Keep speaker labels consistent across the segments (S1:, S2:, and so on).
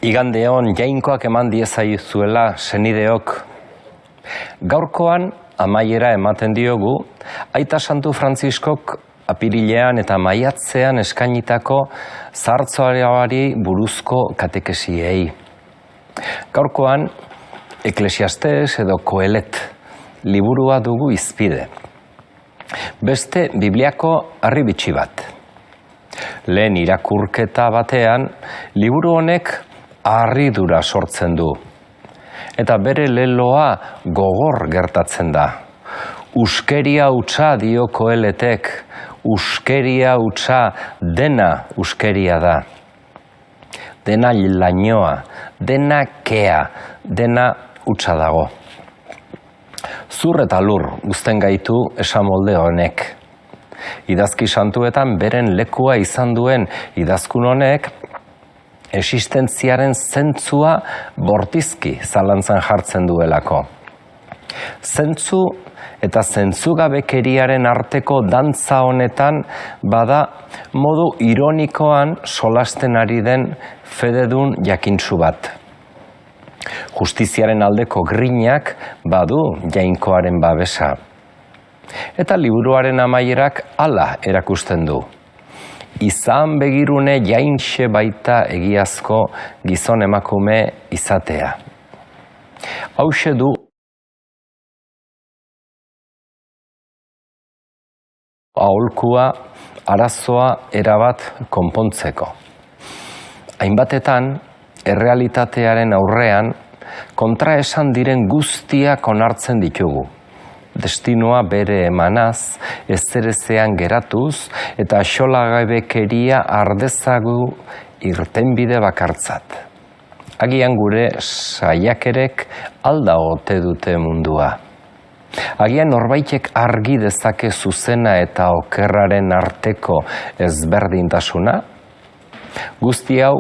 S1: Igandeon jainkoak eman diezazuela senideok. Gaurkoan amaiera ematen diogu, Aita Santu Frantziskok apirilean eta maiatzean eskainitako zahartzaroari buruzko katekesiei. Gaurkoan Eklesiastes edo Kohelet liburua dugu hizpide. Beste Bibliako harribitxi bat. Lehen irakurketa batean, liburu honek harridura sortzen du. Eta bere leloa gogor gertatzen da. Uskeria hutsa dio Koheletek, uskeria hutsa dena uskeria da. Dena lainoa, dena kea, dena hutsa dago. Zur eta lur uzten gaitu esamolde honek. Idazki santuetan beren lekua izan duen idazkun honek existentziaren zentzua bortizki zalantzan jartzen duelako. Zentzu eta zentzugabekeriaren arteko dantza honetan bada modu ironikoan solasten ari den fededun jakintsu bat. Justiziaren aldeko grinak badu jainkoaren babesa. Eta liburuaren amaierak hala erakusten du. Izan begirune jainxe baita egiazko gizon emakume izatea. Hauxe du aholkua arazoa erabat konpontzeko. Hainbatetan, errealitatearen aurrean, kontraesan diren guztiak onartzen ditugu. Destinoa bere emanaz, ezerezean geratuz, eta axolagabekeria ardezagu irtenbide bakartzat. Agian gure saiakerek alda ote dute mundua. Agian norbaitek argi dezake zuzena eta okerraren arteko ezberdintasuna? Guzti hau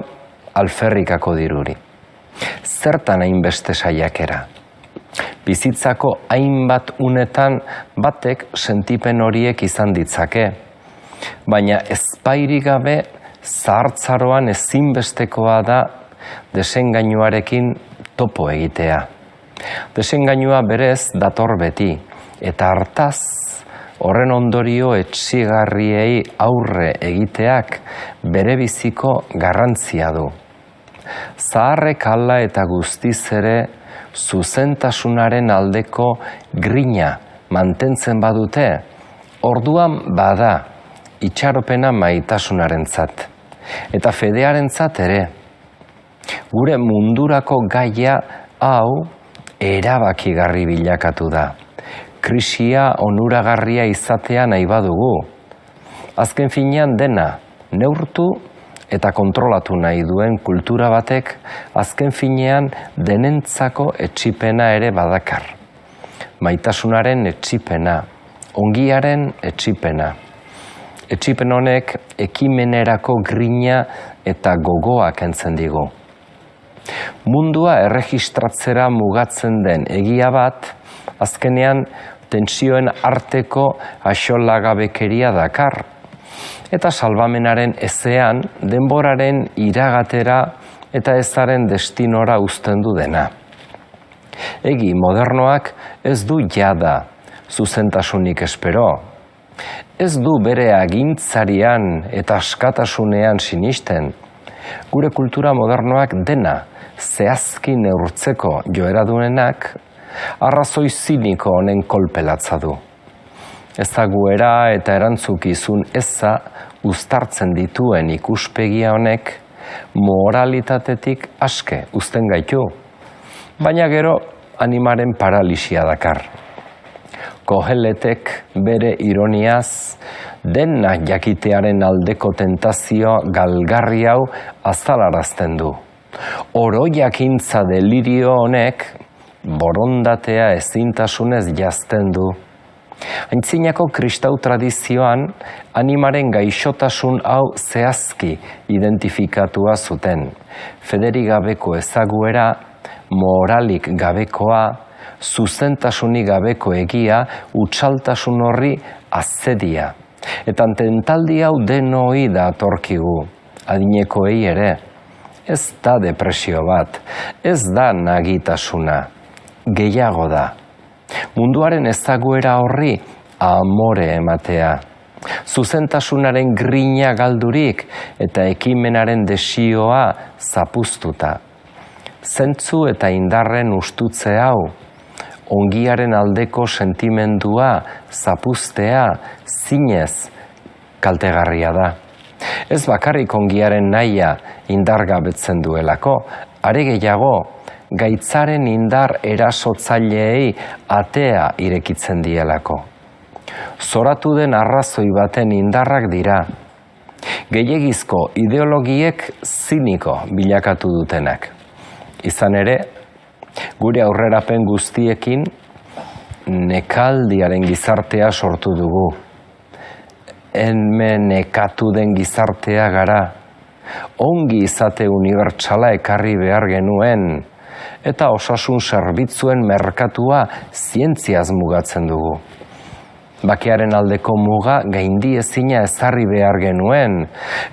S1: alferrikako diruri. Zertan hainbeste saiakera? Bizitzako hainbat unetan batek sentipen horiek izan ditzake. Baina ezpairik gabe zahartzaroan ezinbestekoa da desengainuarekin topo egitea. Desengainua berez dator beti, eta hartaz horren ondorio etsigarriei aurre egiteak bere biziko garrantzia du. Zaharrek hala eta guztiz ere zuzentasunaren aldeko grina mantentzen badute, orduan bada itxaropena maitasunarentzat eta fedearentzat ere. Gure mundurako gaia hau erabakigarri bilakatu da. Krisia onuragarria izatea nahi badugu. Azken finean dena neurtu eta kontrolatu nahi duen kultura batek azken finean denentzako etsipena ere badakar. Maitasunaren etsipena, ongiaren etsipena. Etsipen honek ekimenerako grina eta gogoa kentzen digu. Mundua erregistratzera mugatzen den egia bat, azkenean tentsioen arteko axolagabekeria dakar, eta salbamenaren ezean denboraren iragatera eta ezaren destinora uzten du dena. Egi modernoak ez du jada zuzentasunik espero. Ez du bere agintzarian eta askatasunean sinisten. Gure kultura modernoak dena zehazki neurtzeko joera duenak arrazoi ziniko honen kolpelatza du. Ezaguera eta erantzukizun eza uztartzen dituen ikuspegia honek moralitatetik aske uzten gaitu, baina gero animaren paralisia dakar. Koheletek bere ironiaz dena jakitearen aldeko tentazio galgarri hau azalarazten du. Oro jakintza delirio honek borondatea ezintasunez jazten du. Aintzinako kristau tradizioan animaren gaixotasun hau zehazki identifikatua zuten. Federik gabeko ezaguera, moralik gabekoa, zuzentasunik gabeko egia, utsaltasun horri azedia. Eta tentaldi hau denoi datorkigu, adinekoei ere. Ez da depresio bat, ez da nagitasuna, gehiago da. Munduaren ezaguera horri amore ematea. Zuzentasunaren grina galdurik eta ekimenaren desioa zapuztuta. Zentzu eta indarren ustutze hau, ongiaren aldeko sentimendua zapuztea zinez kaltegarria da. Ez bakarrik ongiaren nahia indargabetzen duelako, are gehiago gaitzaren indar erasotzaileei atea irekitzen dielako. Zoratu den arrazoi baten indarrak dira, gehiegizko ideologiek ziniko bilakatu dutenak. Izan ere, gure aurrerapen guztiekin nekaldiaren gizartea sortu dugu. Hemen nekatu den gizartea gara, ongi izate unibertsala ekarri behar genuen, eta osasun zerbitzuen merkatua zientziaz mugatzen dugu. Bakearen aldeko muga gaindiezina ezarri behar genuen,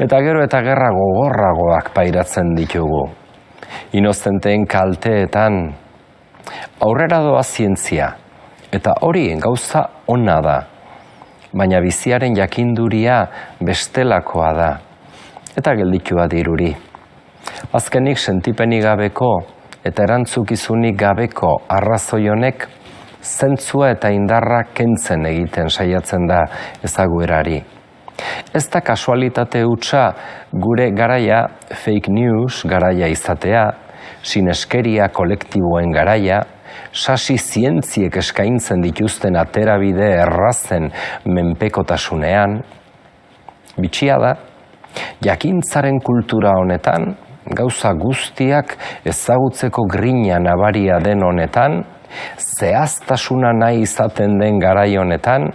S1: eta gero eta gerra gogorragoak pairatzen ditugu. Inozenteen kalteetan, aurrera doa zientzia, eta hori gauza ona da, baina biziaren jakinduria bestelakoa da, eta gelditua diruri. Azkenik sentipenik gabeko eta erantzukizunik gabeko arrazoi honek zentzua eta indarra kentzen egiten saiatzen da ezaguerari. Ez da kasualitate hutsa gure garaia fake news garaia izatea, sineskeria kolektiboen garaia, sasi zientziek eskaintzen dituzten aterabide errazen menpekotasunean. Bitxia da, jakintzaren kultura honetan, gauza guztiak ezagutzeko grina nabaria den honetan, zehaztasuna nahi izaten den garai honetan,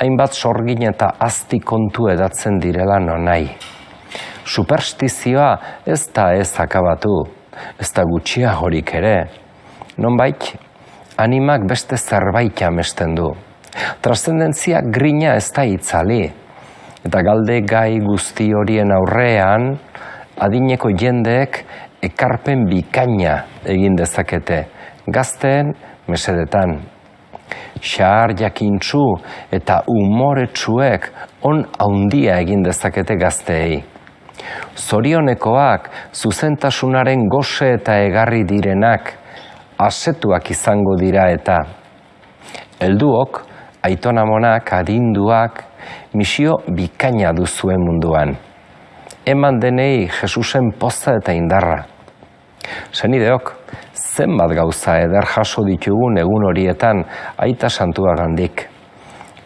S1: hainbat sorgin eta azti kontu edatzen direla nonai. Superstizioa ez da ez akabatu, ez da gutxia horik ere. Nonbait, animak beste zerbait amesten du. Transzendentzia grina ez da itzali. Eta galde gai guzti horien aurrean, adineko jendeek ekarpen bikaina egin dezakete, gazteen mesedetan. Xahar jakintsu eta umoretsuek on haundia egin dezakete gazteei. Zorionekoak zuzentasunaren gose eta egarri direnak asetuak izango dira eta helduok, aitonamonak, adinduak, misio bikaina duzuen munduan. Eman denei Jesusen poza eta indarra. Senideok, zenbat gauza eder jaso ditugun egun horietan aita santuagandik.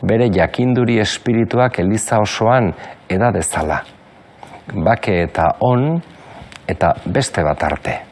S1: Bere jakinduri espirituak eliza osoan eda dezala. Bake eta on eta beste bat arte.